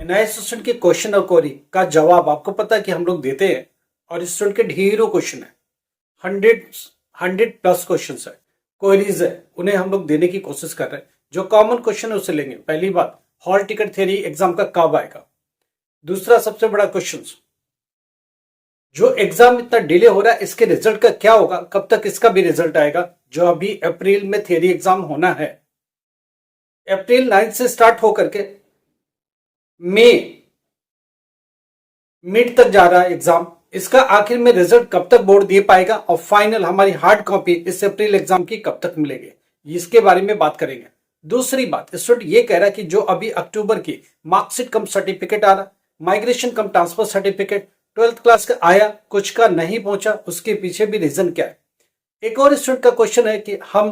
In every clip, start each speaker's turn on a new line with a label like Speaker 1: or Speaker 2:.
Speaker 1: नए स्टूडेंट के क्वेश्चन और क्वेरी का जवाब आपको पता है कि हम लोग देते हैं, और स्टूडेंट के ढेरों क्वेश्चन है, हंड्रेड हंड्रेड प्लस क्वेश्चन है, क्वेरीज है, उन्हें हम लोग देने की कोशिश कर रहे हैं। जो कॉमन क्वेश्चन है उसे लेंगे। पहली बात, हॉल टिकट थ्योरी एग्जाम का कब आएगा। दूसरा सबसे बड़ा क्वेश्चन, जो एग्जाम इतना डिले हो रहा है इसके रिजल्ट का क्या होगा, कब तक इसका भी रिजल्ट आएगा। जो अभी अप्रैल में थ्योरी एग्जाम होना है, अप्रैल 9 से स्टार्ट होकर के मई मिड तक जा रहा है एग्जाम, इसका आखिर में रिजल्ट कब तक बोर्ड दे पाएगा, और फाइनल हमारी हार्ड कॉपी इस अप्रैल एग्जाम की कब तक मिलेगी, इसके बारे में बात करेंगे। दूसरी बात, स्टूडेंट ये कह रहा है कि जो अभी अक्टूबर की मार्कशीट कम सर्टिफिकेट आ रहा, माइग्रेशन कम ट्रांसफर सर्टिफिकेट 12th क्लास का आया, कुछ का नहीं पहुंचा, उसके पीछे भी रीजन क्या है। एक और स्टूडेंट का क्वेश्चन है कि हम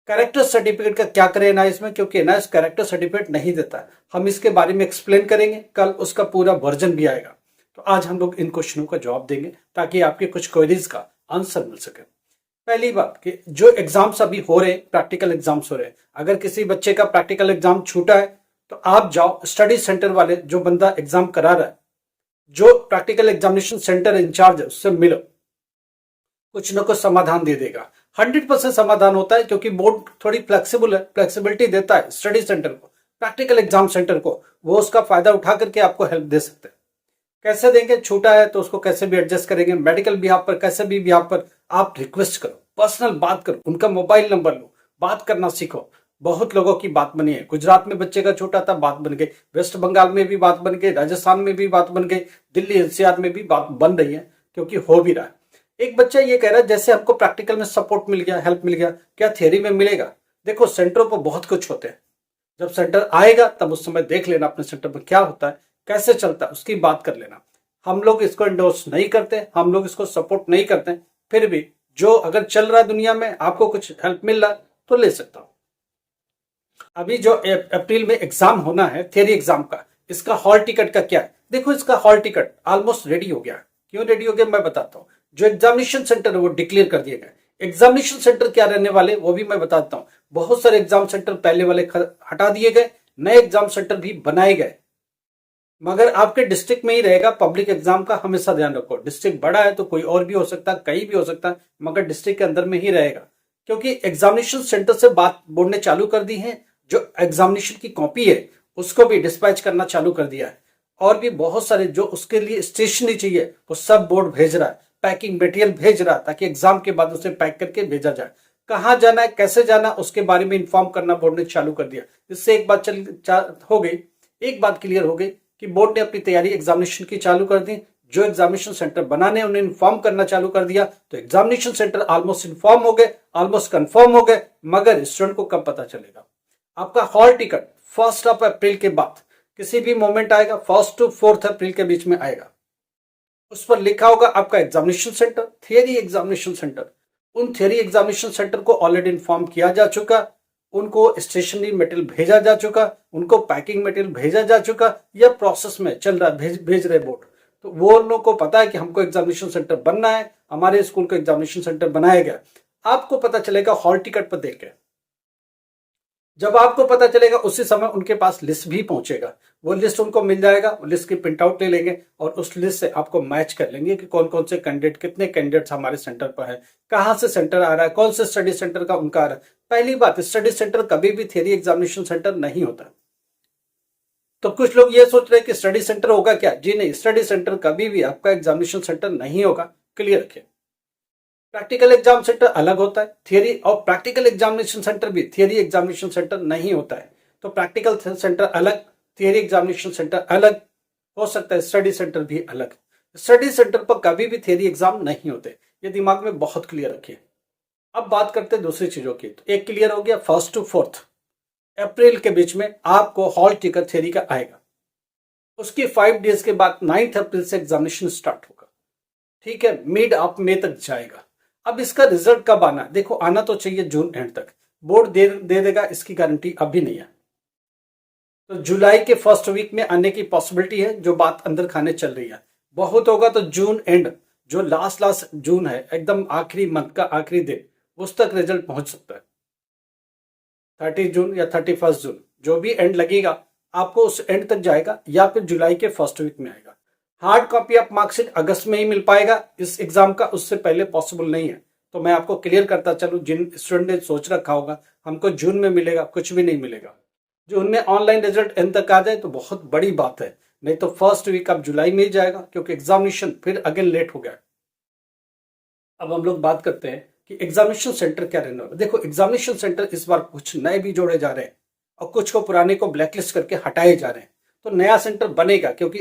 Speaker 1: कैरेक्टर सर्टिफिकेट का क्या करें एनआईएस में, क्योंकि एनआईएस कैरेक्टर सर्टिफिकेट नहीं देता। हम इसके बारे में एक्सप्लेन करेंगे, कल उसका पूरा वर्जन भी आएगा। तो आज हम लोग इन क्वेश्चनों का जवाब देंगे ताकि आपके कुछ क्वेरीज का आंसर मिल सके। पहली बात कि जो एग्जाम्स अभी हो रहे हैं, प्रैक्टिकल एग्जाम्स हो रहे हैं, अगर किसी बच्चे का प्रैक्टिकल एग्जाम छूटा है तो आप जाओ स्टडी सेंटर वाले, जो बंदा एग्जाम करा रहा है, जो प्रैक्टिकल एग्जामिनेशन सेंटर इंचार्ज है, उससे मिलो, कुछ ना कुछ समाधान दे देगा। 100% समाधान होता है, क्योंकि बोर्ड थोड़ी फ्लेक्सिबल है, फ्लेक्सिबिलिटी देता है स्टडी सेंटर को, प्रैक्टिकल एग्जाम सेंटर को, वो उसका फायदा उठा करके आपको हेल्प दे सकते हैं। कैसे देंगे, छूटा है तो उसको कैसे भी एडजस्ट करेंगे, मेडिकल बिहाफ पर, कैसे भी बिहाफ पर आप रिक्वेस्ट करो, पर्सनल बात करो, उनका मोबाइल नंबर लो, बात करना सीखो। बहुत लोगों की बात बनी है, गुजरात में बच्चे का छूटा था, बात बन गई, वेस्ट बंगाल में भी बात बन गई, राजस्थान में भी बात बन गई, दिल्ली एनसीआर में भी बात बन रही है, क्योंकि हो भी रहा है। एक बच्चा ये कह रहा है जैसे हमको प्रैक्टिकल में सपोर्ट मिल गया, हेल्प मिल गया, क्या थियरी में मिलेगा। देखो सेंटरों पर बहुत कुछ होते हैं, जब सेंटर आएगा तब उस समय देख लेना अपने सेंटर पर क्या होता है, कैसे चलता है, उसकी बात कर लेना। हम लोग इसको इंडोर्स नहीं करते, हम लोग इसको सपोर्ट नहीं करते, फिर भी जो अगर चल रहा है दुनिया में, आपको कुछ हेल्प मिल रहा है तो ले सकता हूं। अभी जो अप्रैल में एग्जाम होना है थियरी एग्जाम का, इसका हॉल टिकट का क्या है। देखो इसका हॉल टिकट ऑलमोस्ट रेडी हो गया। क्यों रेडी हो गया मैं बताता हूँ। जो एग्जामिनेशन सेंटर है वो डिक्लेयर कर दिए गए। एग्जामिनेशन सेंटर क्या रहने वाले वो भी मैं बताता हूँ। बहुत सारे एग्जाम सेंटर पहले वाले हटा दिए गए, नए एग्जाम सेंटर भी बनाए गए, मगर आपके डिस्ट्रिक्ट में ही रहेगा। पब्लिक एग्जाम का हमेशा ध्यान रखो, डिस्ट्रिक्ट बड़ा है तो कोई और भी हो सकता है, कहीं भी हो सकता है, मगर डिस्ट्रिक्ट के अंदर में ही रहेगा। क्योंकि एग्जामिनेशन सेंटर से बात बोर्ड ने चालू कर दी है, जो एग्जामिनेशन की कॉपी है उसको भी डिस्पैच करना चालू कर दिया है, और भी बहुत सारे जो उसके लिए स्टेशनरी चाहिए वो सब बोर्ड भेज रहा है, पैकिंग मटेरियल भेज रहा है, ताकि एग्जाम के बाद उसे पैक करके भेजा जाए। कहाँ जाना है, कैसे जाना, उसके बारे में इन्फॉर्म करना बोर्ड ने चालू कर दिया। इससे एक बात हो गई, एक बात क्लियर हो गई कि बोर्ड ने अपनी तैयारी एग्जामिनेशन की चालू कर दी। जो एग्जामिनेशन सेंटर बनाने उन्हें इन्फॉर्म करना चालू कर दिया, तो एग्जामिनेशन सेंटर ऑलमोस्ट इन्फॉर्म हो गए, ऑलमोस्ट कंफर्म हो गए। मगर स्टूडेंट को कब पता चलेगा। आपका हॉल टिकट 1 अप्रैल के बाद किसी भी मोमेंट आएगा, 1 to 4 अप्रैल के बीच में आएगा। उस पर लिखा होगा आपका examination centre, theory examination centre. उन थियरी एग्जामिनेशन सेंटर को ऑलरेडी इन्फॉर्म किया जा चुका, उनको स्टेशनरी मटेरियल भेजा जा चुका, उनको पैकिंग मटेरियल भेजा जा चुका, या प्रोसेस में चल रहा है, भेज रहे बोर्ड। तो वो लोगों को पता है कि हमको एग्जामिनेशन सेंटर बनना है, हमारे स्कूल को एग्जामिनेशन सेंटर बनाया गया। आपको पता चलेगा हॉल टिकट पर देख के। जब आपको पता चलेगा उसी समय उनके पास लिस्ट भी पहुंचेगा, वो लिस्ट उनको मिल जाएगा, वो लिस्ट की प्रिंट आउट ले लेंगे और उस लिस्ट से आपको मैच कर लेंगे कि कौन कौन से कैंडिडेट, कितने कैंडिडेट्स हमारे सेंटर पर है, कहां से सेंटर आ रहा है, कौन से स्टडी सेंटर का उनका आ रहा है। पहली बात, स्टडी सेंटर कभी भी थियरी एग्जामिनेशन सेंटर नहीं होता। तो कुछ लोग ये सोच रहे हैं कि स्टडी सेंटर होगा क्या। जी नहीं, स्टडी सेंटर कभी भी आपका एग्जामिनेशन सेंटर नहीं होगा, क्लियर रखिए। प्रैक्टिकल एग्जाम सेंटर अलग होता है, थियरी और प्रैक्टिकल एग्जामिनेशन सेंटर भी थियरी एग्जामिनेशन सेंटर नहीं होता है। तो प्रैक्टिकल सेंटर अलग, थियरी एग्जामिनेशन सेंटर अलग हो सकता है, स्टडी सेंटर भी अलग। स्टडी सेंटर पर कभी भी थियरी एग्जाम नहीं होते, ये दिमाग में बहुत क्लियर रखिए। अब बात करते हैं दूसरी चीजों की। तो एक क्लियर हो गया, 1 to 4 अप्रैल के बीच में आपको हॉल टिकट थियरी का आएगा। उसकी 5 डेज के बाद 9 अप्रैल से एग्जामिनेशन स्टार्ट होगा, ठीक है, मिड ऑफ मई तक जाएगा। अब इसका रिजल्ट कब आना, देखो आना तो चाहिए जून एंड तक, बोर्ड दे देगा इसकी गारंटी अभी नहीं है। तो जुलाई के फर्स्ट वीक में आने की पॉसिबिलिटी है, जो बात अंदर खाने चल रही है। बहुत होगा तो जून एंड, जो लास्ट जून है, एकदम आखिरी मंथ का आखिरी दिन, उस तक रिजल्ट पहुंच सकता है। 30 जून या 31 जून, जो भी एंड लगेगा आपको उस एंड तक जाएगा या फिर जुलाई के फर्स्ट वीक में आएगा। हार्ड कॉपी ऑफ मार्कशीट अगस्त में ही मिल पाएगा इस एग्जाम का, उससे पहले पॉसिबल नहीं है। तो मैं आपको क्लियर करता चलूं, जिन स्टूडेंट ने सोच रखा होगा हमको जून में मिलेगा, कुछ भी नहीं मिलेगा। जून में ऑनलाइन रिजल्ट एंड तक आ जाए तो बहुत बड़ी बात है, नहीं तो फर्स्ट वीक अब जुलाई में ही जाएगा, क्योंकि एग्जामिनेशन फिर अगेन लेट हो गया। अब हम लोग बात करते हैं कि एग्जामिनेशन सेंटर क्या रहने वाला। देखो, एग्जामिनेशन सेंटर इस बार कुछ नए भी जोड़े जा रहे हैं और कुछ को पुराने को ब्लैकलिस्ट करके हटाए जा रहे हैं। तो नया सेंटर बनेगा, क्योंकि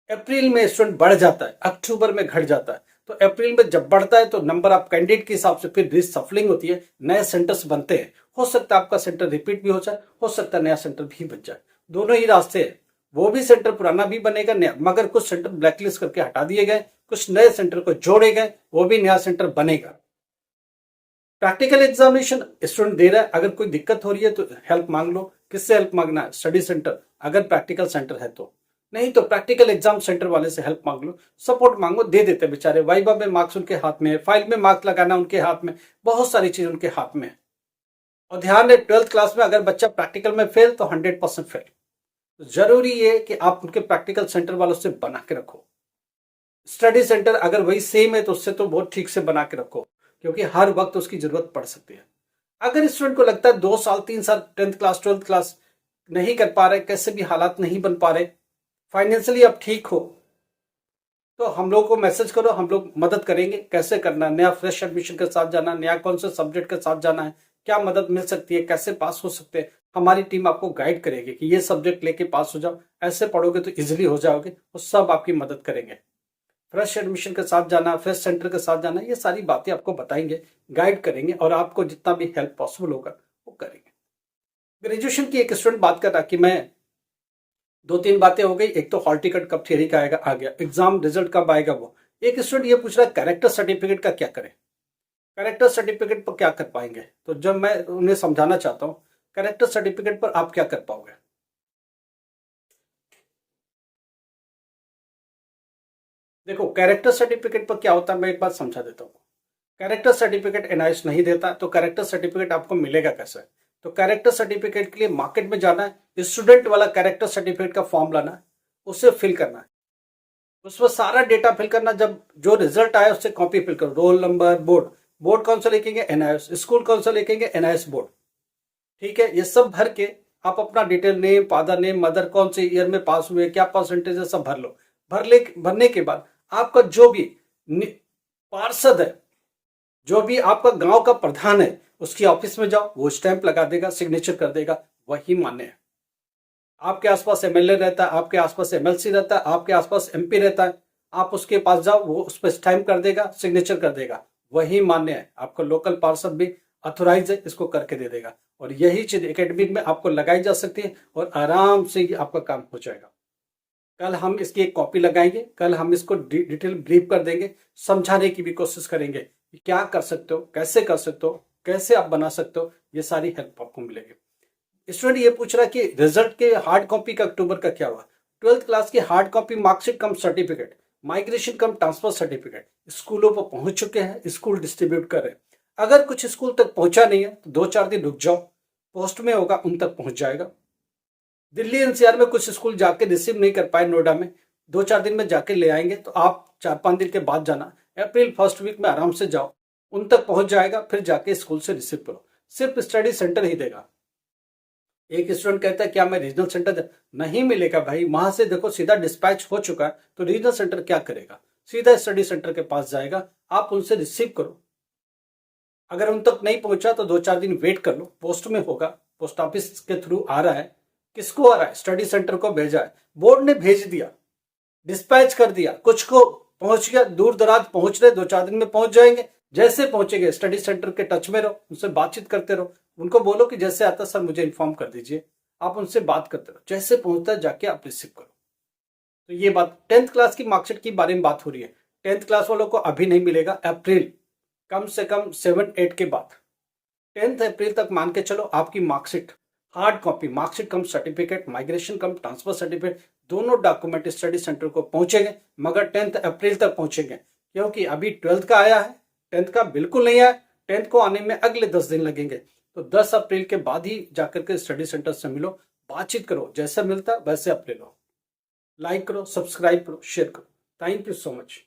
Speaker 1: अप्रैल में स्टूडेंट बढ़ जाता है, अक्टूबर में घट जाता है। तो अप्रैल में जब बढ़ता है तो नंबर ऑफ कैंडिडेट के हिसाब से फिर रिसफलिंग होती है, नए सेंटर्स बनते हैं। हो सकता है आपका सेंटर रिपीट भी हो जाए, हो सकता है नया सेंटर भी बन जाए, दोनों ही रास्ते हैं। वो भी सेंटर पुराना भी बनेगा नया, मगर कुछ सेंटर ब्लैकलिस्ट करके हटा दिए गए, कुछ नए सेंटर को जोड़े गए, वो भी नया सेंटर बनेगा। प्रैक्टिकल एग्जामिनेशन स्टूडेंट दे रहा है, अगर कोई दिक्कत हो रही है तो हेल्प मांग लो। किससे हेल्प मांगना है? स्टडी सेंटर, अगर प्रैक्टिकल सेंटर है तो। नहीं तो प्रैक्टिकल एग्जाम सेंटर वाले से हेल्प मांग लो, सपोर्ट मांगो, दे देते बेचारे। वाइवा में मार्क्स उनके हाथ में है, फाइल में मार्क्स लगाना उनके हाथ में, बहुत सारी चीज उनके हाथ में है। और ध्यान है, 12th क्लास में अगर बच्चा प्रैक्टिकल में फेल तो 100% फेल। तो जरूरी है कि आप उनके प्रैक्टिकल सेंटर वालों से बना के रखो। स्टडी सेंटर अगर वही सेम है तो उससे तो बहुत ठीक से बना के रखो, क्योंकि हर वक्त उसकी जरूरत पड़ सकती है। अगर स्टूडेंट को लगता है 2 साल 3 साल 10th क्लास 12th क्लास नहीं कर पा रहे, कैसे भी हालात नहीं बन पा रहे, फाइनेंशियली आप ठीक हो, तो हम लोग को मैसेज करो, हम लोग मदद करेंगे कैसे करना है। नया फ्रेश एडमिशन के साथ जाना, नया कौन से सब्जेक्ट के साथ जाना है, क्या मदद मिल सकती है, कैसे पास हो सकते हैं, हमारी टीम आपको गाइड करेगी कि ये सब्जेक्ट लेके पास हो जाओ, ऐसे पढ़ोगे तो इजिली हो जाओगे, वो सब आपकी मदद करेंगे। फ्रेश एडमिशन के साथ जाना, फ्रेश सेंटर के साथ जाना, ये सारी बातें आपको बताएंगे, गाइड करेंगे और आपको जितना भी हेल्प पॉसिबल होगा वो करेंगे। ग्रेजुएशन की एक स्टूडेंट बात कर रहा कि मैं 2-3 बातें हो गई। एक तो हॉल टिकट कब थियरी का आएगा, आ गया। एग्जाम रिजल्ट कब आएगा वो। एक स्टूडेंट ये पूछ रहा है कैरेक्टर सर्टिफिकेट का क्या करें, कैरेक्टर सर्टिफिकेट पर क्या कर पाएंगे। तो जब मैं उन्हें समझाना चाहता हूँ, कैरेक्टर सर्टिफिकेट पर आप क्या कर पाओगे। देखो, कैरेक्टर सर्टिफिकेट पर क्या होता है मैं एक बात समझा देता हूँ। कैरेक्टर सर्टिफिकेट एनआईएस नहीं देता, तो कैरेक्टर सर्टिफिकेट आपको मिलेगा कैसे। तो कैरेक्टर सर्टिफिकेट के लिए मार्केट में जाना है, स्टूडेंट वाला कैरेक्टर सर्टिफिकेट का फॉर्म लाना है, उसे फिल करना है, उसमें सारा डेटा फिल करना। जब जो रिजल्ट आया उससे कॉपी फिल करो, रोल नंबर, बोर्ड, बोर्ड कौन सा लिखेंगे, एनआईएस, स्कूल कौन सा लिखेंगे, एनआईएस बोर्ड। ठीक है, ये सब भर के आप अपना detail, name, father name, mother, कौन से ईयर में पास हुए, क्या परसेंटेज है, सब भर लो। भरने के बाद आपका जो भी पार्षद है, जो भी आपका गांव का प्रधान है, उसकी ऑफिस में जाओ, वो स्टैंप लगा देगा, सिग्नेचर कर देगा, वही मान्य है। आपके आसपास एमएलए रहता है, आपके आसपास एमएलसी रहता है, आपके आसपास एमपी रहता है, आप उसके पास जाओ, वो उस पर स्टैंप कर देगा, सिग्नेचर कर देगा, वही मान्य है। आपका लोकल पार्षद भी अथोराइज है, इसको करके दे देगा। और यही चीज एकेडमिक में आपको लगाई जा सकती है और आराम से ही आपका काम हो जाएगा। कल हम इसकी एक कॉपी लगाएंगे, कल हम इसको डिटेल ब्रीफ कर देंगे, समझाने की भी कोशिश करेंगे कि क्या कर सकते हो, कैसे कर सकते हो, कैसे आप बना सकते हो, ये सारी हेल्प आपको मिलेगी। स्टूडेंट ये पूछ रहा है कि रिजल्ट के हार्ड कॉपी का अक्टूबर का क्या हुआ। 12th क्लास की हार्ड कॉपी मार्कशीट कम सर्टिफिकेट, माइग्रेशन कम ट्रांसफर सर्टिफिकेट स्कूलों पर पहुंच चुके हैं, स्कूल डिस्ट्रीब्यूट कर रहे हैं। अगर कुछ स्कूल तक पहुंचा नहीं है तो 2-4 दिन रुक जाओ, पोस्ट में होगा उन तक पहुंच जाएगा। दिल्ली एनसीआर में कुछ स्कूल जाके रिसीव नहीं कर पाए, नोएडा में 2-4 दिन में जाके ले आएंगे, तो आप 4-5 दिन के बाद जाना, अप्रैल फर्स्ट वीक में आराम से जाओ, उन तक पहुंच जाएगा, फिर जाके स्कूल से रिसीव करो। सिर्फ स्टडी सेंटर ही देगा। एक स्टूडेंट कहता है क्या मैं रीजनल सेंटर, नहीं मिलेगा भाई, वहां से देखो सीधा डिस्पैच हो चुका है, तो रीजनल सेंटर क्या करेगा, सीधा स्टडी सेंटर के पास जाएगा, आप उनसे रिसीव करो। अगर उन तक नहीं पहुंचा तो 2-4 दिन वेट कर लो, पोस्ट में होगा, पोस्ट ऑफिस के थ्रू आ रहा है। किसको आ रहा है? स्टडी सेंटर को भेजा है, बोर्ड ने भेज दिया, डिस्पैच कर दिया, कुछ को पहुंच गया, दूर दराज पहुंच रहे, 2-4 दिन में पहुंच जाएंगे। जैसे पहुंचेंगे स्टडी सेंटर के टच में रहो, उनसे बातचीत करते रहो, उनको बोलो कि जैसे आता सर मुझे इन्फॉर्म कर दीजिए, आप उनसे बात करते रहो, जैसे पहुंचता है जाके आप रिसीव करो। तो ये बात 10th क्लास की मार्कशीट के बारे में बात हो रही है। 10th क्लास वालों को अभी नहीं मिलेगा, अप्रैल कम से कम 7-8 के बाद, 10th अप्रैल तक मान के चलो आपकी मार्कशीट, हार्ड कॉपी मार्कशीट कम सर्टिफिकेट, माइग्रेशन कम ट्रांसफर सर्टिफिकेट, दोनों डॉक्यूमेंट स्टडी सेंटर को पहुंचेंगे, मगर 10th अप्रैल तक पहुंचेंगे, क्योंकि अभी 12th का आया है, 10th का बिल्कुल नहीं आया। 10th को आने में अगले 10 दिन लगेंगे, तो 10 अप्रैल के बाद ही जाकर के स्टडी सेंटर से मिलो, बातचीत करो, जैसा मिलता वैसे आप ले लो। लाइक करो, सब्सक्राइब करो, शेयर करो। Thank you so much.